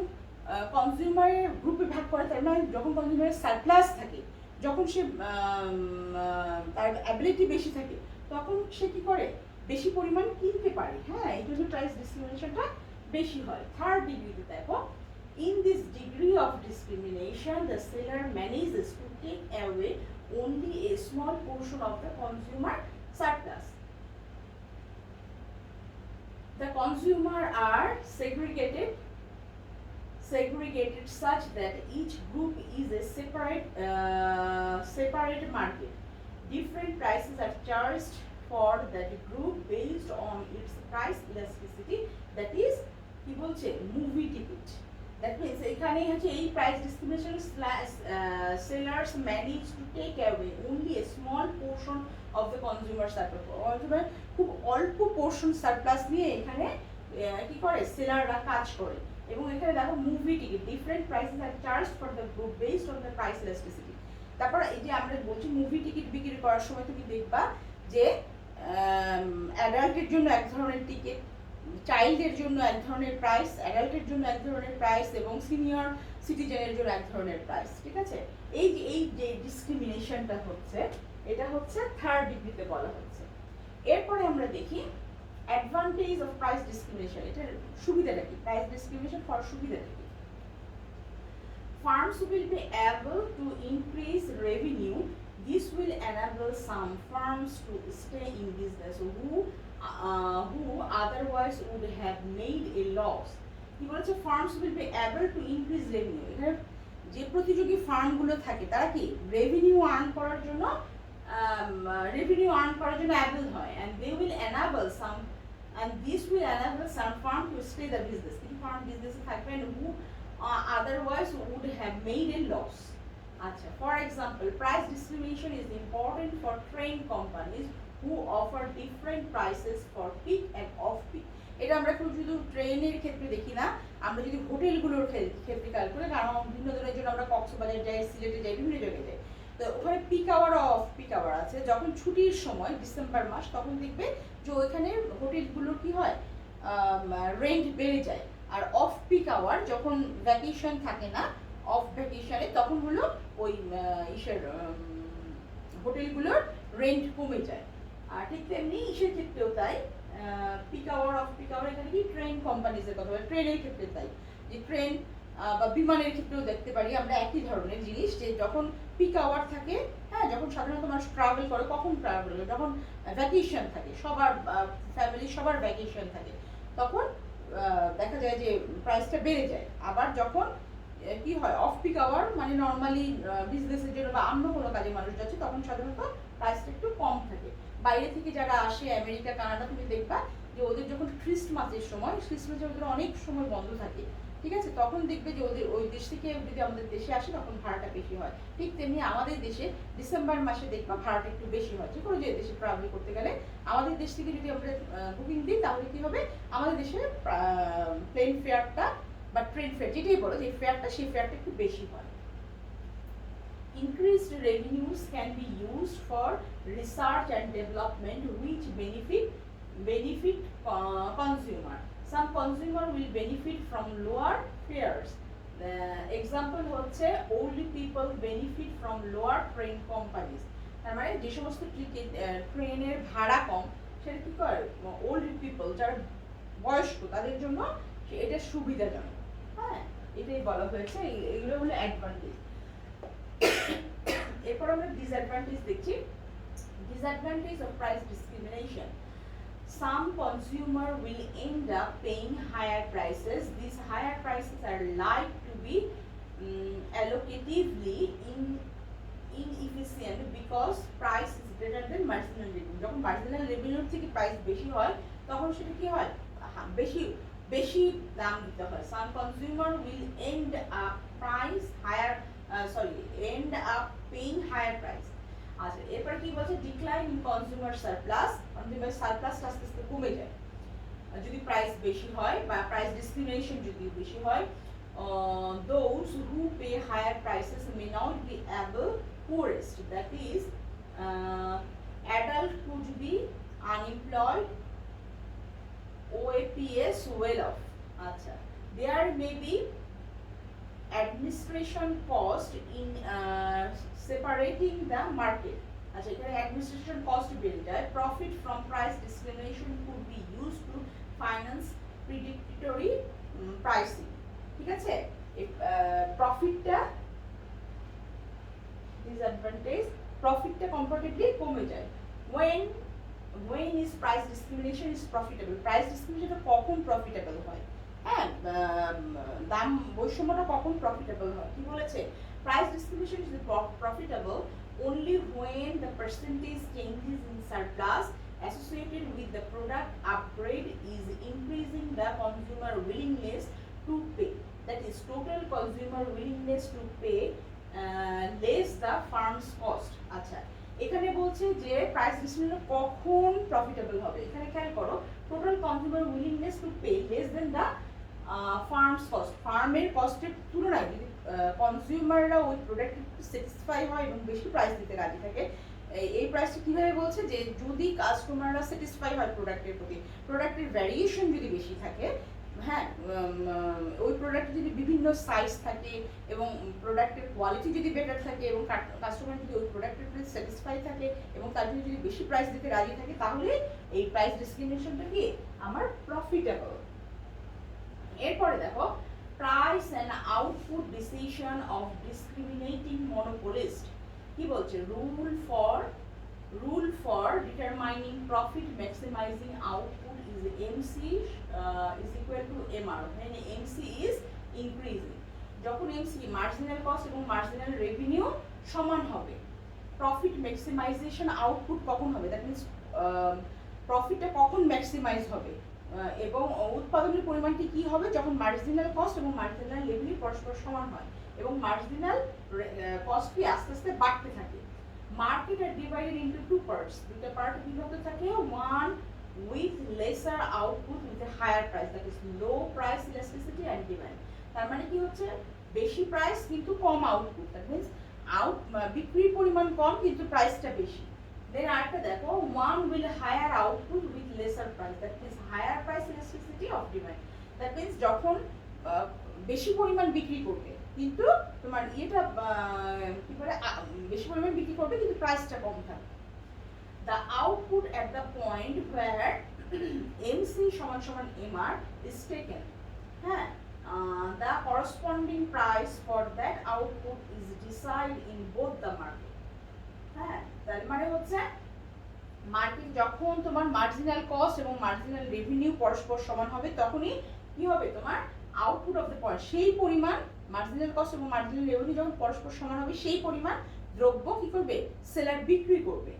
[SPEAKER 1] কনজিউমারের গ্রুপে ভাগ করে তার মানে যখন কনজিউমারের সারপ্লাস থাকে, যখন সে তার অ্যাবিলিটি বেশি থাকে, তখন সে কি করে বেশি পরিমাণ কিনতে পারে, হ্যাঁ, এই জন্য প্রাইস ডিসক্রিমিনেশনটা বেশি হয়। থার্ড ডিগ্রিতে দেখো, in this degree of discrimination the seller manages to take away only a small portion of the consumer surplus. The consumer are segregated such that each group is a separate market. Different prices are charged for that group based on its price elasticity, that is কি বলছে movie ticket. That means এখানে হচ্ছে এই price discrimination sellers manage to take away only a small portion of the consumer surplus. অথবা খুব অল্প portion surplus নিয়ে এখানে কি করে সেলাররা কাজ করে। এবং এখানে দেখো movie ticket different prices R charge for the group based on the price elasticity. তারপর এই যে আমরা বলছি মুভি টিকিট বিক্রি করার সময় তুমি দেখবা যে অ্যাডাল্টের জন্য এক ধরনের টিকিট, চাইল্ডের জন্য এক ধরনের প্রাইস, অ্যাডাল্টের জন্য এক ধরনের প্রাইস এবং সিনিয়র সিটিজেনের জন্য এক ধরনের প্রাইস, ঠিক আছে। এই যে ডিসক্রিমিনেশনটা হচ্ছে এটা হচ্ছে থার্ড ডিগ্রিতে বলা হচ্ছে। এরপরে আমরা দেখি অ্যাডভান্টেজ অফ প্রাইস ডিসক্রিমিনেশন, এটার সুবিধাটা কি, প্রাইস ডিসক্রিমিনেশন ফর সুবিধাটা কি। Firms will be able to increase revenue. This will enable some firms to stay in business who otherwise would have made a loss. কি বলেছে, firms will be able to increase revenue. এখানে যে প্রতিযোগী ফার্মগুলো থাকে তারা কি রেভিনিউ আর্ন করার জন্য অ্যাবল হয়, and they will enable some, and this will enable some firm to stay the business. কিছু ফার্ম বিজনেসে থাকবেন who otherwise would have made a loss. আচ্ছা, for example, price discrimination is important for train companies who offer different prices for peak and off peak. এটা আমরা শুধু ট্রেনের ক্ষেত্রে দেখি না, আমরা যদি হোটেলগুলোর ক্ষেত্রে খেয়াল করি, কারণ বিনোদনের জন্য আমরা কক্সবাজার যাই, সিলেটে যাই, বিভিন্ন জায়গায় যাই, তো ওখানে peak hour off peak hour আছে। যখন ছুটির সময় ডিসেম্বর মাস তখন দেখবে যে ওইখানে হোটেলগুলোর কি হয় রেন্ট বেড়ে যায়, আর অফ পিক আওয়ার যখন ভ্যাকেশন থাকে না, অফ ভ্যাকেশনে তখন হলো ওই ইসের হোটেলগুলোর রেন্ট কমে যায়। আর ঠিক তেমনি ইসের ক্ষেত্রেও তাই, peak hour off peak hour এখানে কি ট্রেন কোম্পানিজের কথা বলে, ট্রেনের ক্ষেত্রে তাই, যে ট্রেন বা বিমানের ক্ষেত্রেও দেখতে পারি আমরা একই ধরনের জিনিস, যে যখন পিক আওয়ার থাকে, হ্যাঁ, যখন সাধারণত মানুষ ট্রাভেল করে, কখন ট্রাভেল করে যখন ভ্যাকেশন থাকে, সবার ফ্যামিলি সবার ভ্যাকেশন থাকে, তখন দেখা যায় যে প্রাইসটা বেড়ে যায়। আবার যখন কি হয় অফ পিক আওয়ার মানে নর্মালি বিজনেসের জন্য বা অন্য কোনো কাজে মানুষ যাচ্ছে, তখন সাধারণত প্রাইসটা একটু কম থাকে। বাইরে থেকে যারা আসে আমেরিকা, কানাডা, তুমি দেখবা যে ওদের যখন ক্রিসমাসের সময়, ক্রিসমাসে ওদের অনেক সময় বন্ধ থাকে, ঠিক আছে, তখন দেখবে যে ওদের ওই দেশ থেকে যদি আমাদের দেশে আসে তখন ভাড়াটা বেশি হয়। ঠিক তেমনি আমাদের দেশে ডিসেম্বর মাসে দেখবা ভাড়াটা একটু বেশি হয়, যে কোনো যে দেশে ট্রাভেল করতে গেলে আমাদের দেশ থেকে যদি আমরা বুকিং দিই তাহলে কি হবে, আমাদের দেশে প্লেন ফেয়ারটা বা ট্রেন ফেয়ার যেটাই বলো, যে ফেয়ারটা সেই ফেয়ারটা একটু বেশি হয়। Increased revenues can be used for research and development which benefit consumer. Some consumer will benefit from lower fares. Example হচ্ছে old people benefit from lower train companies. তার মানে যে সমস্ত ট্রেনের ভাড়া কম, সেটা কি করে ওল্ড পিপল যারা বয়স্ক তাদের জন্য এটা সুবিধাজনক, হ্যাঁ, এটাই বলা হয়েছে। এগুলো হলো অ্যাডভান্টেজ। এরপর আমরা ডিসঅ্যাডভান্টেজ দেখছি। Disadvantage of price discrimination, some consumer will end up paying higher prices. These higher prices are like to be allocatively inefficient because price is greater than marginal revenue. যখন marginal revenue থেকে price বেশি হয় তখন সেটা কি হয়, বেশি বেশি দাম দিতে হয়। Some consumer will end up paying higher price. আচ্ছা, এরপর কি বলছে, decline in consumer surplus, consumer সারপ্লাসটা আস্তে আস্তে কমে যায় যদি প্রাইস বেশি হয় বা প্রাইস ডিসক্রিমিনেশন যদি বেশি হয়। Those who pay higher prices may not be able poorest, that is adult could be unemployed, OAPS well off. আচ্ছা, there may be administration cost in separating the market. আচ্ছা, এখানে administration cost বেড়ে যায়। Profit from price discrimination could be used to finance predatory pricing. ঠিক আছে, প্রফিটটা disadvantage, প্রফিটটা comparatively কমে যায়। when is price discrimination is profitable, price ডিসক্রিমিনেশনটা কখন প্রফিটেবল হয়, হ্যাঁ, দাম বৈষম্যটা কখন প্রফিটেবল হয়, কি বলেছে, price discrimination is profitable only when the percentage changes in surplus associated with the product upgrade is increasing the consumer willingness to pay, that is total consumer willingness to pay less the firm's cost. আচ্ছা, এখানে বলছে যে price discrimination কখন profitable হবে, এখানে খেয়াল করো, total consumer willingness to pay less than the firm's cost, ফার্মের কস্টের তুলনায় যদি কনজিউমাররা ওই প্রোডাক্টে স্যাটিসফাই হয় এবং বেশি প্রাইস দিতে রাজি থাকে, এই প্রাইসটা কীভাবে বলছে যে যদি কাস্টমাররা স্যাটিসফাই হয় প্রোডাক্টের প্রতি, প্রোডাক্টের ভ্যারিয়েশন যদি বেশি থাকে, হ্যাঁ, ওই প্রোডাক্টে যদি বিভিন্ন সাইজ থাকে এবং প্রোডাক্টের কোয়ালিটি যদি বেটার থাকে এবং কাস্টমার যদি ওই প্রোডাক্টের প্রতি স্যাটিসফাই থাকে এবং তার জন্য যদি বেশি প্রাইস দিতে রাজি থাকে, তাহলে এই প্রাইস ডিসক্রিমিনেশনটা কি আমার প্রফিটেবল। এরপরে দেখো, price and output decision of discriminating monopolist, কি বলছে, rule for determining profit maximizing output is MC is equal to MR when MC is increasing. যখন MC marginal cost এবং marginal revenue সমান হবে, profit maximization output কখন হবে, that means প্রফিটটা কখন ম্যাক্সিমাইজ হবে এবং উৎপাদনের পরিমাণটি কি হবে, যখন মার্জিনাল কস্ট এবং মার্জিনাল রেভিনিউ পরস্পর সমান হয় এবং মার্জিনাল কস্টটি আস্তে আস্তে বাড়তে থাকে। মার্কেট আর ডিভাইডেড ইনটু টু পার্টস, দুটো পার্ট বিভক্ত থাকে, one with lesser output with a higher price, that is low price elasticity and demand. তার মানে কি হচ্ছে, বেশি প্রাইস কিন্তু কম আউটপুট, দ্যাট মিনস বিক্রির পরিমাণ কম কিন্তু প্রাইসটা বেশি। দেন আরেকটা দেখো, one will higher output with lesser price, that means higher price elasticity of demand, that means যখন বেশি পরিমাণ বিক্রি করবে কিন্তু তোমার ইয়েটা কি বলে, বেশি পরিমাণ বিক্রি করবে কিন্তু প্রাইসটা কম থাকবে। The output at the point where MC সমান সমান এমআর ইজ টেকেন, হ্যাঁ, the corresponding price for that output is decide in both the market. হ্যাঁ, তার মানে হচ্ছে মার্কেট যখন তোমার মার্জিনাল কস্ট এবং মার্জিনাল রেভিনিউ পরস্পর সমান হবে, তখনই কি হবে, তোমার আউটপুট অফ দ্য পয়েন্ট, সেই পরিমাণ মার্জিনাল কস্ট এবং মার্জিনাল রেভিনিউ যখন পরস্পর সমান হবে, সেই পরিমাণ দ্রব্য কি করবে, সেলার বিক্রি করবে।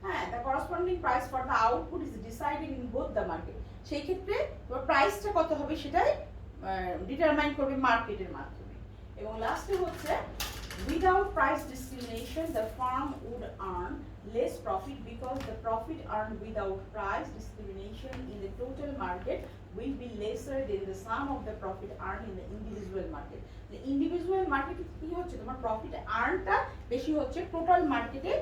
[SPEAKER 1] হ্যাঁ, the corresponding price for the output is decided in both the market, সেই ক্ষেত্রে তোমার প্রাইসটা কত হবে সেটাই ডিটারমাইন করবে মার্কেটের মাধ্যমে। এবং লাস্টে হচ্ছে, without price discrimination the firm would earn less profit because the profit earned without price discrimination in the total market will be lesser than the sum of the profit earned in the individual market. The individual market কি হচ্ছে, তোমার profit আর্নটা বেশি হচ্ছে, total মার্কেটে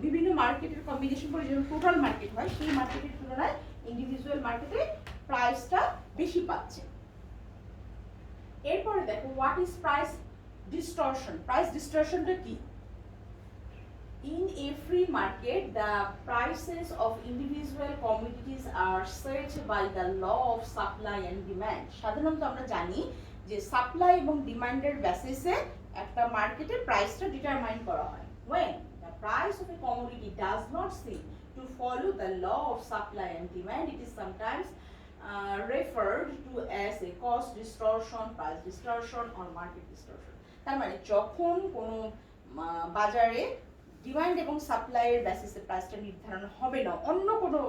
[SPEAKER 1] বিভিন্ন মার্কেটের combination করে যখন টোটাল মার্কেট হয়, সেই মার্কেটের তুলনায় ইন্ডিভিজুয়াল মার্কেটে প্রাইসটা বেশি পাচ্ছে। এরপরে দেখো, what is price distortion, price distortionটা কি? In a free market the prices of individual commodities are set by the law of supply and demand. সাধারণত আমরা জানি যে সাপ্লাই এবং ডিমান্ডের বেসিসে একটা মার্কেটে প্রাইসটা ডিটারমাইন করা হয়। when the price of a commodity does not seem to follow the law of supply and demand, it is sometimes referred to as a cost distortion, price distortion or market distortion. তার মানে যখন কোনো বাজারে demand এবং সাপ্লাইয়ের বেসিসে প্রাইসটা নির্ধারণ হবে না, অন্য কোনো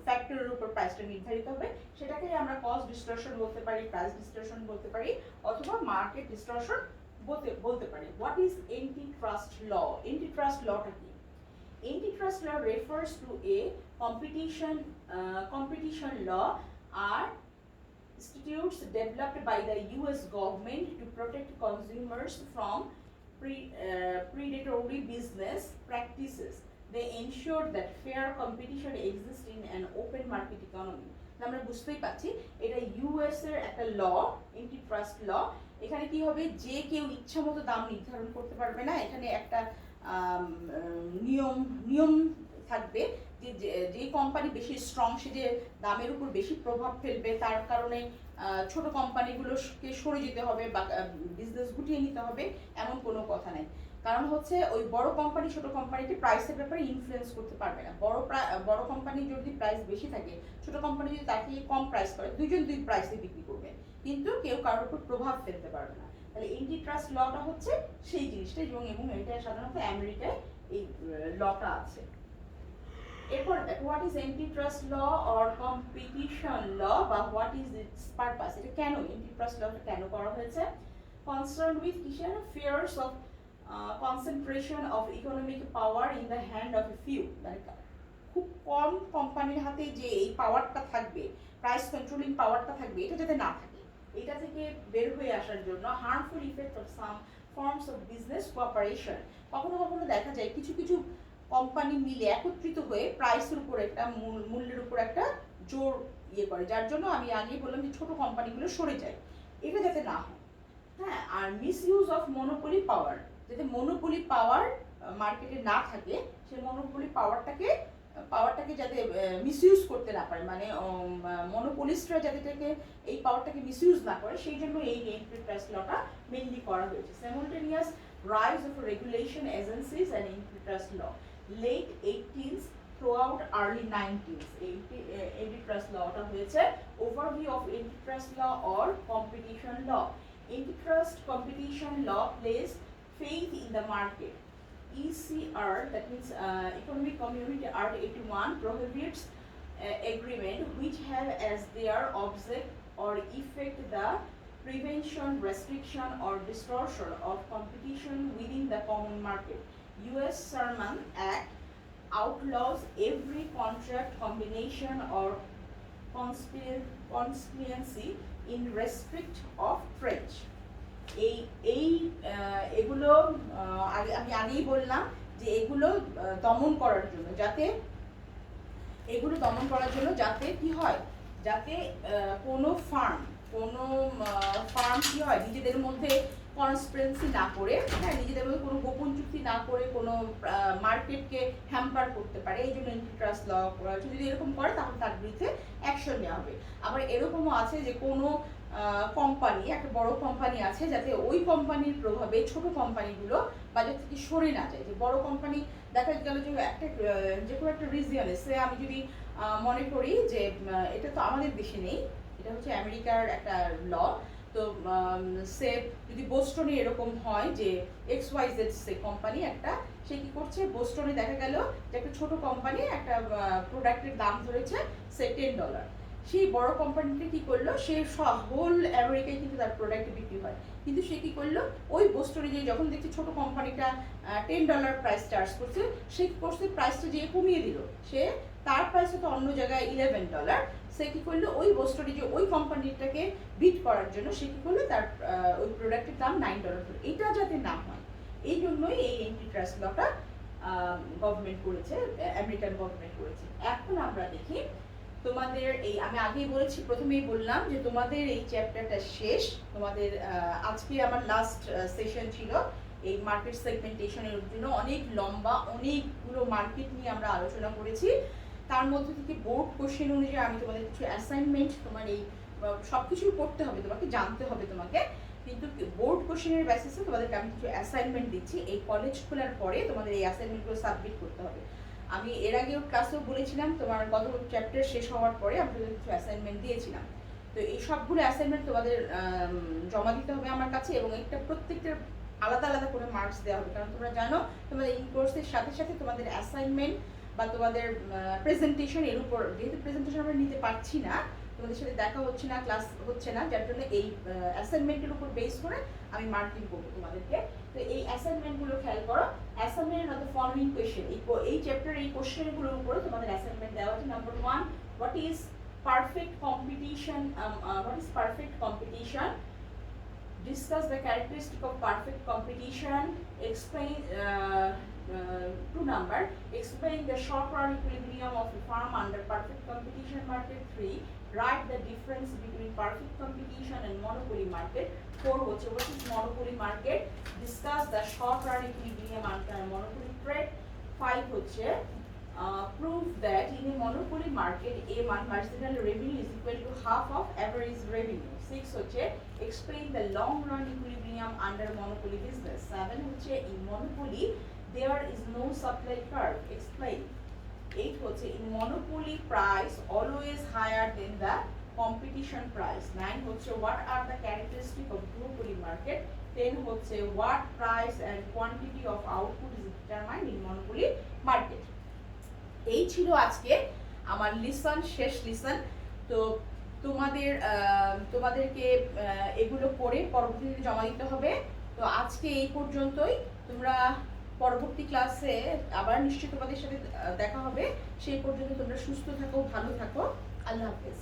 [SPEAKER 1] ফ্যাক্টরের উপর প্রাইসটা নির্ধারিত হবে, সেটাকে আমরা কস্ট ডিস্টরশন বলতে পারি, প্রাইস ডিস্টরশন বলতে পারি, অথবা মার্কেট ডিস্টরশন বলতে পারি। What is antitrust law? Antitrust লটা কি? Antitrust law refers to a competition law are institutes developed by the US government to protect consumers from predatory business practices. They ensure that fair competition exists in an open market economy. আমরা বুঝতেই পাচ্ছি এটা US এর একটা ল, এন্টিট্রাস্ট ল। এখানে কি হবে, যে কেউ ইচ্ছা মতো দাম নির্ধারণ করতে পারবে না। এখানে একটা নিয়ম থাকবে যে কোম্পানি বেশি স্ট্রং, সে যে দামের উপর বেশি প্রভাব ফেলবে, তার কারণে ছোট কোম্পানিগুলোকে সরে যেতে হবে বা বিজনেস গুটিয়ে নিতে হবে, এমন কোনো কথা নেই। কারণ হচ্ছে ওই বড় কোম্পানি ছোট কোম্পানিকে প্রাইসের ব্যাপারে ইনফ্লুয়েন্স করতে পারবে না। বড় কোম্পানি যদি প্রাইস বেশি থাকে, ছোট কোম্পানি যদি তাকে কম প্রাইস করে, দুজন দুই প্রাইসে বিক্রি করবে, কিন্তু কেউ কারোর উপর প্রভাব ফেলতে পারবে না। তাহলে এন্টিট্রাস্ট লটা হচ্ছে সেই জিনিসটা, এবং এটা সাধারণত আমেরিকায় এই লটা আছে। এরপর দেখো, what is antitrust law or competition law, বা হোয়াট ইজ ইটস পারপাস? এটা কেন, এন্টিট্রাস্ট লটা কেন করা হয়েছে? কনসার্ন উইথ কিসের? Fears of concentration of economic power in the hand of a few. মানে খুব কম কোম্পানির হাতে যে এই পাওয়ারটা থাকবে, প্রাইস কন্ট্রোলিং পাওয়ারটা থাকবে, এটা যাতে না থাকে, এটা থেকে বের হয়ে আসার জন্য harmful effect of some forms of business cooperation. কখনো কখনো দেখা যায় কিছু কিছু কোম্পানি মিলে একত্রিত হয়ে প্রাইসের উপর একটা মূল্যের উপর একটা জোর করে, যার জন্য আমি আগেই বললাম যে ছোট কোম্পানিগুলো সরে যায়, এটা যাতে না হয়। হ্যাঁ, আর মিসইউজ অফ মনোপলি পাওয়ার, যাতে মনোপলি পাওয়ার মার্কেটে না থাকে, সেই মনোপলি পাওয়ারটাকে যাতে মিসইউজ করতে না পারে, মানে মনোপলিস্টরা যাতে এই পাওয়ারটাকে মিসইউজ না করে, সেই জন্য এই এন্টিট্রাস্ট লটা মেইনলি করা হয়েছে। সিমultaneous rise of regulation agencies and antitrust law, late 18th throughout early 19th, antitrust lawটা হয়েছে overview of antitrust law or competition law. Antitrust competition law places faith in the market. ECR, that means Economic Community Art 81, prohibits agreement which have as their object or effect the prevention, restriction or distortion of competition within the common market. US Sherman Act outlaws every contract combination or conspiracy in restrict of trade. এগুলো আমি আগেই বললাম যে এগুলো দমন করার জন্য, যাতে কি হয়, যাতে কোনো ফার্ম কি হয়, নিজেদের মধ্যে কনস্পিরেন্সি না করে, হ্যাঁ, নিজেদের মধ্যে কোনো গোপন চুক্তি না করে কোনো মার্কেটকে হ্যাম্পার করতে পারে, এই জন্য এন্টিট্রাস্ট ল করা হয়েছে। যদি এরকম করে তাহলে তার বিরুদ্ধে অ্যাকশন নেওয়া হবে। আবার এরকমও আছে যে কোনো কোম্পানি, একটা বড় কোম্পানি আছে, যাতে ওই কোম্পানির প্রভাবে ছোট কোম্পানিগুলো বাজার থেকে সরে না যায়। যে বড় কোম্পানি দেখা গেল যে যে কোনো একটা রিজিয়নে, সে আমি যদি মনে করি যে এটা তো আমাদের দেশে নেই, এটা হচ্ছে আমেরিকার একটা ল, তো সে যদি বোস্টনে এরকম হয় যে XYZ সে কোম্পানি একটা, সে কি করছে, বোস্টনে দেখা গেল যে একটা ছোট কোম্পানি একটা প্রোডাক্টের দাম ধরেছে সে $10, সেই বড় কোম্পানিটা কি করলো, সে হোল আমেরিকায় কিন্তু তার প্রোডাক্ট বিক্রি হয়, কিন্তু সে কি করলো, ওই বোস্টনে যে যখন দেখছে ছোট কোম্পানিটা $10 প্রাইস চার্জ করছে, সে কি করছে, প্রাইসটা যে কমিয়ে দিল, সে তার প্রাইস হতো অন্য জায়গায় $11, সে কি করলো, ওই বোস্টনে যে ওই কোম্পানিটাকে বিট করার জন্য সে কি করলো, তার ওই প্রোডাক্টের দাম $9 হলো। এটা যাতে না হয়, এই জন্যই এই এন্টিট্রাস্ট লটা গভর্নমেন্ট করেছে, আমেরিকান গভর্নমেন্ট করেছে। এখন আমরা দেখি তোমাদের এই, আমি আগেই বলেছি, প্রথমেই বললাম যে তোমাদের এই চ্যাপ্টারটা শেষ, তোমাদের আজকে আমার লাস্ট সেশন ছিল এই মার্কেট সেগমেন্টেশনের জন্য। অনেক লম্বা, অনেকগুলো মার্কেট নিয়ে আমরা আলোচনা করেছি, তার মধ্যে থেকে বোর্ড কোশ্চেন অনুযায়ী আমি তোমাদের কিছু অ্যাসাইনমেন্ট, তোমার এই সব কিছুই পড়তে হবে, তোমাকে জানতে হবে তোমাকে, কিন্তু বোর্ড কোশ্চেনের বেসিসে তোমাদেরকে আমি কিছু অ্যাসাইনমেন্ট দিচ্ছি। এই কলেজ খোলার পরে তোমাদের এই অ্যাসাইনমেন্টগুলো সাবমিট করতে হবে। আমি এর আগেও ক্লাসেও বলেছিলাম, তোমার গত চ্যাপ্টার শেষ হওয়ার পরে আমি তোমাদের কিছু অ্যাসাইনমেন্ট দিয়েছিলাম, তো এই সবগুলো অ্যাসাইনমেন্ট তোমাদের জমা দিতে হবে আমার কাছে, এবং একটা প্রত্যেকটা আলাদা আলাদা করে মার্কস দেওয়া হবে, কারণ তোমরা জানো তোমাদের ইন কোর্সের সাথে সাথে তোমাদের অ্যাসাইনমেন্ট বা তোমাদের প্রেজেন্টেশন এর উপর, যেহেতু প্রেজেন্টেশন আমরা নিতে পারছি না, তোমাদের সাথে দেখা হচ্ছে না, ক্লাস হচ্ছে না, যার জন্য এই অ্যাসাইনমেন্টের উপর বেস করে আমি মার্কিং করবো তোমাদেরকে। তো এই অ্যাসাইনমেন্টগুলো খেয়াল করো, assignment of the following question, এই চ্যাপ্টার এই কোয়েশ্চেনগুলোর উপরে তোমাদের অ্যাসাইনমেন্ট দেওয়া আছে। Number 1, what is perfect competition? What is perfect competition? Discuss the characteristic of perfect competition. Explain 2 number. Explain the short-run equilibrium of a firm under perfect competition market. 3. Write the difference between perfect competition and monopoly market. 4. What is monopoly market? Discuss the short-run equilibrium under monopoly trade. 5. Prove that in a monopoly market, A1 marginal revenue is equal to half of average revenue. 6. Explain the long run equilibrium under monopoly business. 7. In monopoly there is no supply curve. Explain. 8. In monopoly price always higher than the competition price. 9. What are the characteristics of duopoly market? 10. What price and quantity of output is determined in monopoly market. এই ছিল আজকে আমার listen, শেষ listen. তো তোমাদেরকে এগুলো করে পরবর্তীতে জমা দিতে হবে। তো আজকে এই পর্যন্তই, তোমরা পরবর্তী ক্লাসে আবার নিশ্চয়ই তোমাদের সাথে দেখা হবে। সেই পর্যন্ত তোমরা সুস্থ থাকো, ভালো থাকো, আল্লাহ হাফেজ।